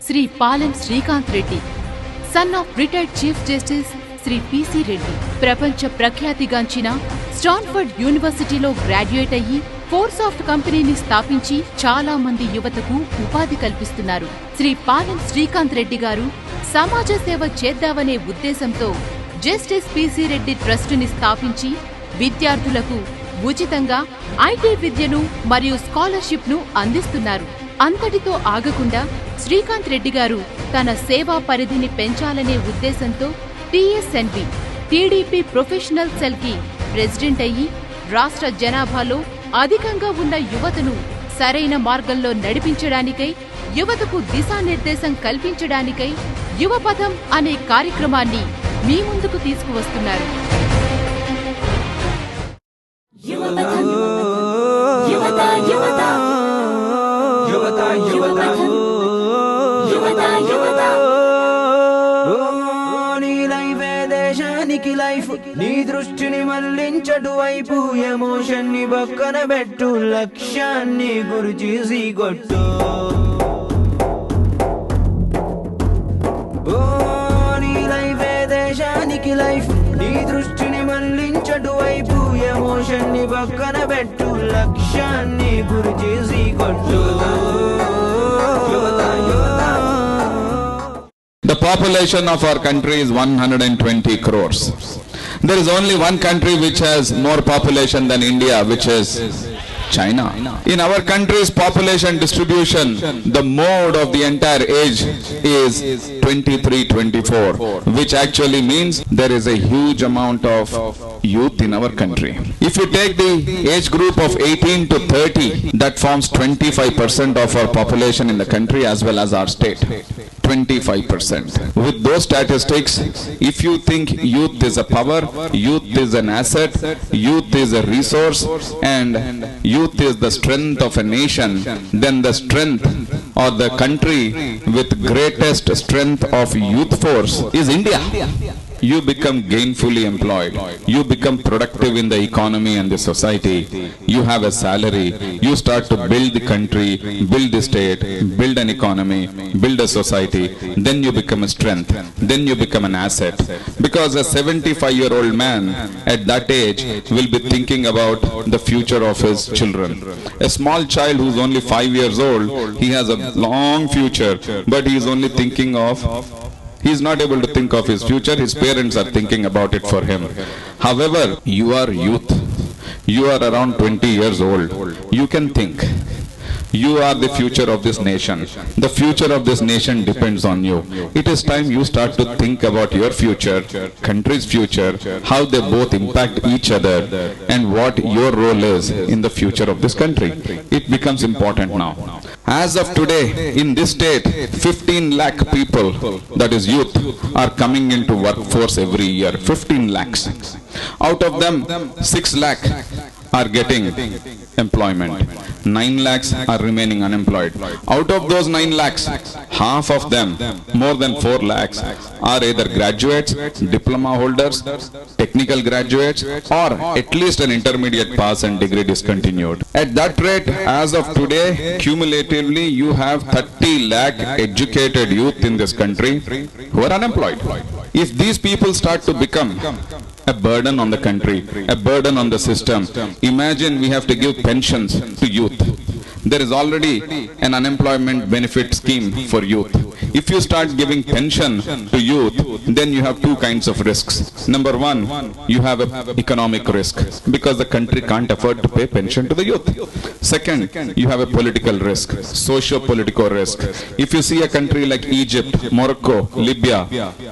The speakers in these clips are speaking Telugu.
Shri Palem Srikanth Reddy, son of retired chief justice Shri PC Reddy. ప్రపంచ ప్రఖ్యాతిగాంచిన స్టాన్ఫర్డ్ యూనివర్సిటీలో గ్రాడ్యుయేట్ అయ్యి ఫోర్సాఫ్ట్ కంపెనీని స్థాపించి చాలా మంది యువతకు ఉపాధి కల్పిస్తున్నారు. శ్రీ పాలెం శ్రీకాంత్ రెడ్డి గారు సమాజ సేవ చేద్దామనే ఉద్దేశంతో జస్టిస్ పిసి రెడ్డి ట్రస్టుని స్థాపించి విద్యార్థులకు ఉచితంగా ఐటీ విద్యను మరియు స్కాలర్షిప్ను అందిస్తున్నారు. అంతటితో ఆగకుండా శ్రీకాంత్ రెడ్డి గారు తన సేవా పరిధిని పెంచాలనే ఉద్దేశంతో టీఎస్ఎన్వి టీడీపీ ప్రొఫెషనల్ సెల్ కి ప్రెసిడెంట్ అయ్యి రాష్ట్ర జనాభాలో అధికంగా ఉన్న యువతను సరైన మార్గంలో నడిపించడానికై, యువతకు దిశానిర్దేశం కల్పించడానికై యువపథం అనే కార్యక్రమాన్ని మీ ముందుకు తీసుకువస్తున్నారు. దేశానికి లైఫ్, నీ దృష్టిని మళ్లించటు వైపు, ఎమోషన్ ని పక్కన పెట్టు, లక్ష్యాన్ని గురి చేసి కొట్టు. నీ లైఫే దేశానికి లైఫ్, నీ దృష్టిని మళ్లించటు వైపు, ఎమోషన్ ని పక్కన పెట్టు, లక్ష్యాన్ని గురి చేసి కొట్టు. The population of our country is 120 crores. There is only one country which has more population than India, which is China. In our country's population distribution, the mode of the entire age is 23-24, which actually means there is a huge amount of youth in our country. If you take the age group of 18 to 30, that forms 25% of our population in the country as well as our state. 25%. With those statistics, if you think youth is a power, youth is an asset, youth is a resource, and youth is the strength of a nation, then the strength or the country with greatest strength of youth force is India. You become gainfully employed, you become productive in the economy and the society, you have a salary, you start to build the country, build the state, build an economy, build a society, then you become a strength, then you become an asset. Because a 75-year-old man at that age will be thinking about the future of his children. A small child who's only 5 years old, he has a long future, but he is only thinking of, he is not able to think of his future, his parents are thinking about it for him. However, you are youth, you are around 20 years old, you can think. You are the future of this nation. The future of this nation depends on you. It is time you start to think about your future, country's future, how they both impact each other, and what your role is in the future of this country. It becomes important now. As of today, in this state, 15 lakh people, that is youth, are coming into workforce every year. 15 lakhs. Out of them, 6 lakh are getting employment. 9 lakhs are remaining unemployed. Out of those 9 lakhs, half of them, more than 4 lakhs, are either graduates, diploma holders, technical graduates, or at least an intermediate pass and degree discontinued. At that rate, as of today, cumulatively, you have 30 lakh educated youth in this country who are unemployed. If these people start to become a burden on the country, a burden on the system, imagine we have to give pensions to youth. There is already an unemployment benefit scheme for youth. If you start giving pension to youth, then you have two kinds of risks. Number one, you have an economic risk because the country can't afford to pay pension to the youth. Second, you have a political risk, socio-political risk. If you see a country like Egypt, Morocco, Libya,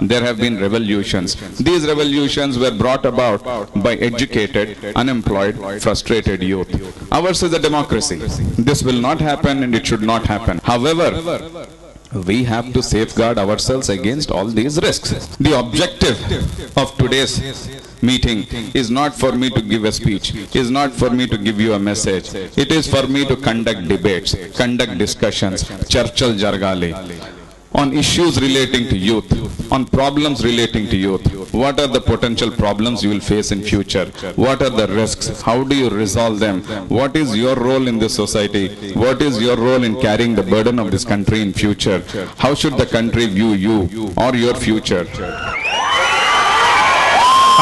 there have been revolutions. These revolutions were brought about by educated, unemployed, frustrated youth. Ours is a democracy. This will not happen and it should not happen. However, we have to safeguard ourselves against all these risks. The objective of today's meeting is not for me to give a speech, is not for me to give you a message. It is for me to conduct debates, conduct discussions, charchal jargali. on issues relating to youth, on problems relating to youth. What are the potential problems you will face in future? What are the risks? How do you resolve them? What is your role in this society? What is your role in carrying the burden of this country in future? How should the country view you or your future?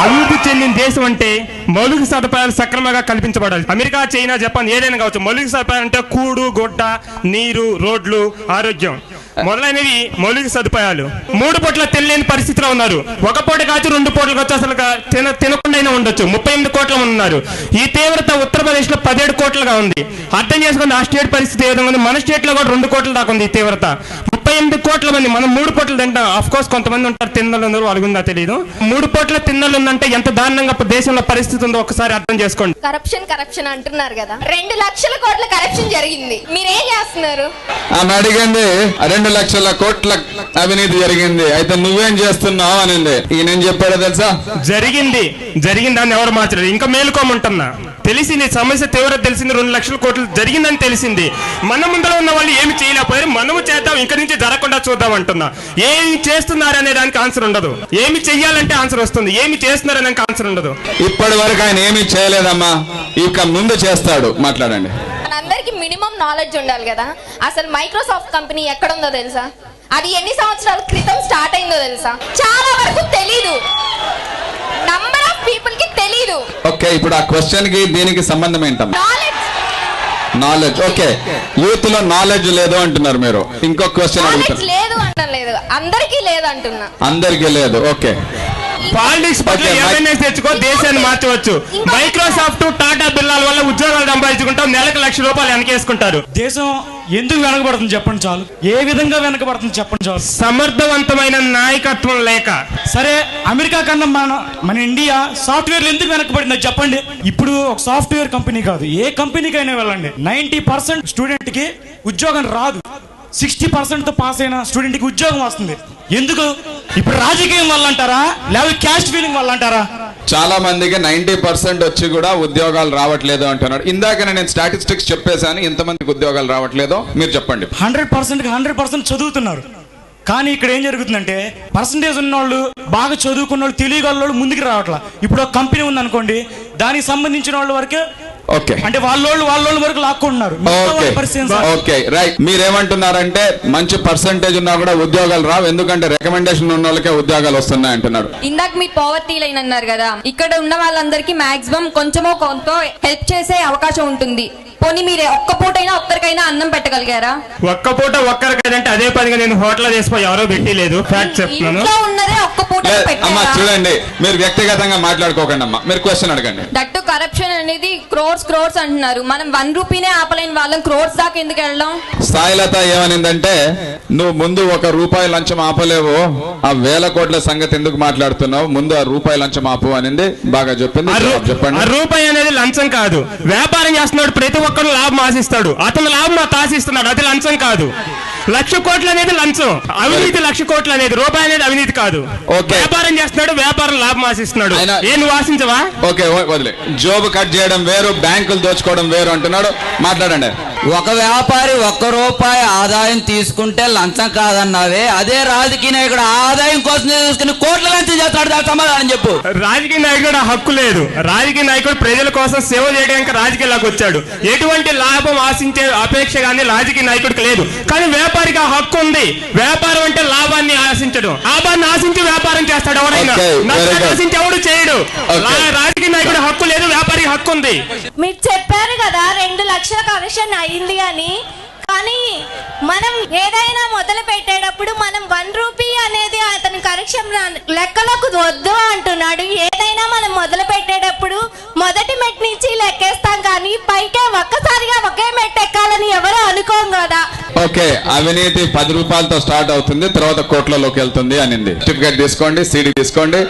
అభివృద్ధి చెందిన దేశం అంటే మౌలిక సదుపాయాలు సక్రమంగా కల్పించబడాలి. అమెరికా, చైనా, జపాన్ ఏదైనా కావచ్చు. మౌలిక సదుపాయాలు అంటే కూడు, గుడ్డ, నీరు, రోడ్లు, ఆరోగ్యం మొదలైనవి మౌలిక సదుపాయాలు. 3 పూట్ల తినలేని పరిస్థితిలో ఉన్నారు. 1 పూట కావచ్చు 2 పూటలు కావచ్చు అసలు తినకుండా ఉండొచ్చు. 38 కోట్ల మంది ఉన్నారు. ఈ తీవ్రత ఉత్తరప్రదేశ్ లో 17 కోట్లుగా ఉంది. అర్థం చేసుకోండి ఆ స్టేట్ పరిస్థితి ఏ విధంగా ఉంది. మన స్టేట్ లో కూడా 2 కోట్ల దాకా ఉంది ఈ తీవ్రత. 38 కోట్ల మంది, మనం 3 పూటలు తింటాం. ఆఫ్ కోర్స్ కొంతమంది ఉంటారు తిన్నలు ఉన్నారు, వాళ్ళకి ఉందా తెలియదు. 3 పూట్ల తిన్నలు ఉందంటే ఎంత దారుణంగా దేశంలో పరిస్థితి ఉందో ఒకసారి అర్థం చేసుకోండి. కరప్షన్ అంటున్నారు కదా, 2 లక్షల కోట్ల కరప్షన్ జరిగింది. మీరేం చేస్తున్నారు? ఆమె అడిగింది 2 లక్షల కోట్ల అవినీతి జరిగింది, అయితే నువ్వేం చేస్తున్నావు అనింది. ఈయన చెప్పాడో తెలుసా? జరిగిందని ఎవరు మార్చలేదు. ఇంకా మేలుకోమంటున్నా. తెలిసింది సమస్య తీవ్రత తెలిసింది. 2 లక్షల కోట్లు జరిగిందని తెలిసింది. మన ముందర ఉన్న వాళ్ళు ఏమి చేయలేకపోయారు. మనము చేద్దాం, ఇంక నుంచి జరగకుండా చూద్దాం అంటున్నా. ఏమి చేస్తున్నారు అనే దానికి ఆన్సర్ ఉండదు. ఏమి చెయ్యాలంటే ఆన్సర్ వస్తుంది. ఏమి చేస్తున్నారు అనే ఆన్సర్ ఉండదు. ఇప్పటి వరకు ఆయన ఏమి చేయలేదమ్మా, ఇక ముందు చేస్తాడు. మాట్లాడండి. మనందరికి మినిమం నాలెడ్జ్ ఉండాలి కదా. అసలు మైక్రోసాఫ్ట్ కంపెనీ ఎక్కడ ఉందో తెలుసా? అది ఎన్ని సంవత్సరాల క్రితం స్టార్ట్ అయిందో తెలుసా? చాలా వరకు తెలీదు. నంబర్ ఆఫ్ పీపుల్ కి తెలీదు. ఓకే, ఇప్పుడు ఆ క్వశ్చన్ కి దీనికి సంబంధం ఏంటమ్మా? నాలెడ్జ్. ఓకే, యూత్ లో నాలెడ్జ్ లేదు అంటున్నారు మీరు. ఇంకో క్వశ్చన్ అడుగుతారు. లేదు అంటలేదు, అందరికీ లేదు అంటున్నా. అందరికీ లేదు. ఓకే, పాలిటిక్స్ పట్ల అవేర్నెస్ తెచ్చుకో, దేశాన్ని మార్చవచ్చు. మైక్రోసాఫ్ట్, టాటా బిర్లాల వల్ల ఉద్యోగాలు సంపాదించుకుంటాం, నెలకు ₹1,00,000 వెనకేసుకుంటారు. దేశం ఎందుకు వెనకబడుతుంది చెప్పండి చాలు. ఏ విధంగా వెనకబడుతుంది చెప్పండి చాలు. సమర్థవంతమైన నాయకత్వం లేక. సరే, అమెరికా కన్నా మన ఇండియా సాఫ్ట్వేర్ ఎందుకు వెనకబడిందో చెప్పండి. ఇప్పుడు ఒక సాఫ్ట్వేర్ కంపెనీ కాదు, ఏ కంపెనీకైనా వెళ్ళండి, 90% స్టూడెంట్ కి ఉద్యోగం రాదు. 60% తో పాస్ అయిన స్టూడెంట్ కి ఉద్యోగం వస్తుంది. ఎందుకు? ఇప్పుడు రాజకీయం వల్ల అంటారా, లేకపోతే క్యాస్ట్ ఫీలింగ్ వల్ల అంటారా? చాలా మందికి 90% వచ్చి కూడా ఉద్యోగాలు రావట్లేదు అంటున్నారు. ఇందాక నేను స్టాటిస్టిక్స్ చెప్పేశాను, ఇంతమందికి ఉద్యోగాలు రావట్లేదో మీరు చెప్పండి. 100% చదువుతున్నారు. కానీ ఇక్కడ ఏం జరుగుతుందంటే పర్సంటేజ్ ఉన్న వాళ్ళు, బాగా చదువుకున్న వాళ్ళు, తెలియగల ముందుకు రావట్లా. ఇప్పుడు ఒక కంపెనీ ఉంది అనుకోండి, దానికి సంబంధించిన వాళ్ళ వరకే ఓకే అంటే వాళ్ళ వరకు లాక్కుంటున్నారు. Okay, right. మీరేమంటున్నారంటే మంచి పర్సంటేజ్ ఉన్నా కూడా ఉద్యోగాలు రావు, ఎందుకంటే రికమెండేషన్ ఉన్న వాళ్ళకే ఉద్యోగాలు వస్తున్నాయి అంటున్నారు. ఇందాక మీరు పవర్టీ లైన్ అన్నారు కదా, ఇక్కడ ఉన్న వాళ్ళందరికీ మాక్సిమం కొంచెమో కొంత హెల్ప్ చేసే అవకాశం ఉంటుంది. పోనీ మీరు ఒక్క పూటైనా ఒక్కరికైనా అన్నం పెట్టగలిగారా? ఒక్క పూట ఒక్కరికైనా అదే పనిగా నేను హోటల్ చేసిపోయి ఎవరో పెట్టి లేదు. ఫ్యాక్ట్ చెప్తున్నాను. ఉన్నదే ఒక్క పూట. అమ్మా చూడండి, మీరు వ్యక్తిగతంగా మాట్లాడుకోకండి అమ్మా, మీరు క్వశ్చన్ అడగండి. దట్టు కరప్షన్ అనేది క్రోర్స్ అంటున్నారు. మనం ₹1 ఆపలేని వాళ్ళం క్రోర్స్ దాకా ఎందుకు వెళ్ళడం? సాయిలత ఏమనిందంటే, నువ్వు ముందు ₹1 లంచం ఆపలేవు, ఆ 1000 కోట్ల సంగతి ఎందుకు మాట్లాడుతున్నావు, ముందు ఆ ₹1 లంచం ఆపు అనింది. బాగా చెప్పింది. చెప్పండి. ఆ రూపాయి అనేది లంచం కాదు. వ్యాపారం చేస్తున్నాడు, ప్రతి ఒక్కరు లాభం ఆశిస్తాడు. అతను లాభం ఆశిస్తున్నాడు, అది లంచం కాదు. 1,00,000 కోట్లు అనేది లంచం. అవినీతి 1,00,000 కోట్లు అనేది, రూపాయి అనేది అవినీతి కాదు. వ్యాపారం చేస్తున్నాడు, వ్యాపారం లాభం ఆశిస్తున్నాడు. నువ్వు ఆశించవా? ఓకే, వదిలే. జోబు కట్ చేయడం వేరు, బ్యాంకులు దోచుకోవడం వేరు అంటున్నాడు. మాట్లాడండి. ఒక వ్యాపారి ₹1 ఆదాయం తీసుకుంటే లంచం కాదన్నావే, అదే రాజకీయ నాయకుడు ఆదాయం కోసం తీసుకుని కోట్ల లంచం చేస్తాడు. దాని సమాధానం చెప్పు. రాజకీయ నాయకుడు హక్కు లేదు. రాజకీయ నాయకుడు ప్రజల కోసం సేవ చేయడానికి రాజకీయాలకు వచ్చాడు. ఎటువంటి లాభం ఆశించే అపేక్ష కానీ రాజకీయ నాయకుడికి లేదు. కానీ వ్యాపారికి ఆ హక్కు ఉంది. వ్యాపారం అంటే లాభాన్ని ఆశించడు. లాభాన్ని ఆశించి వ్యాపారం చేస్తాడు ఎవరైనా. నష్టాన్ని ఆశించి ఎవడు చేయడు. రాజకీయ నాయకుడు హక్కు లేదు, వ్యాపారికి హక్కు ఉంది. మీరు చెప్పారు కదా 2 లక్షల కలెక్షన్ అయింది అని. కానీ మనం ఏదైనా మొదలు పెట్టేటప్పుడు మనం ₹1 అనేది అతని కరెక్షన్ లెక్కలకు వద్దు అంటున్నాడు. ఏదైనా మనం మొదలు పెట్టేటప్పుడు మొదటి మెట్ నుంచి లెక్కేస్తాం, కానీ పైకే ఒక్కసారిగా ఒకే మెట్ ఎక్కాలని ఎవరు అనుకోం కదా. ఓకే, అవినీతి ₹10తో స్టార్ట్ అవుతుంది, తర్వాత కోట్లలోకి వెళ్తుంది అనింది. సర్టిఫికేట్ తీసుకోండి, CD తీసుకోండి.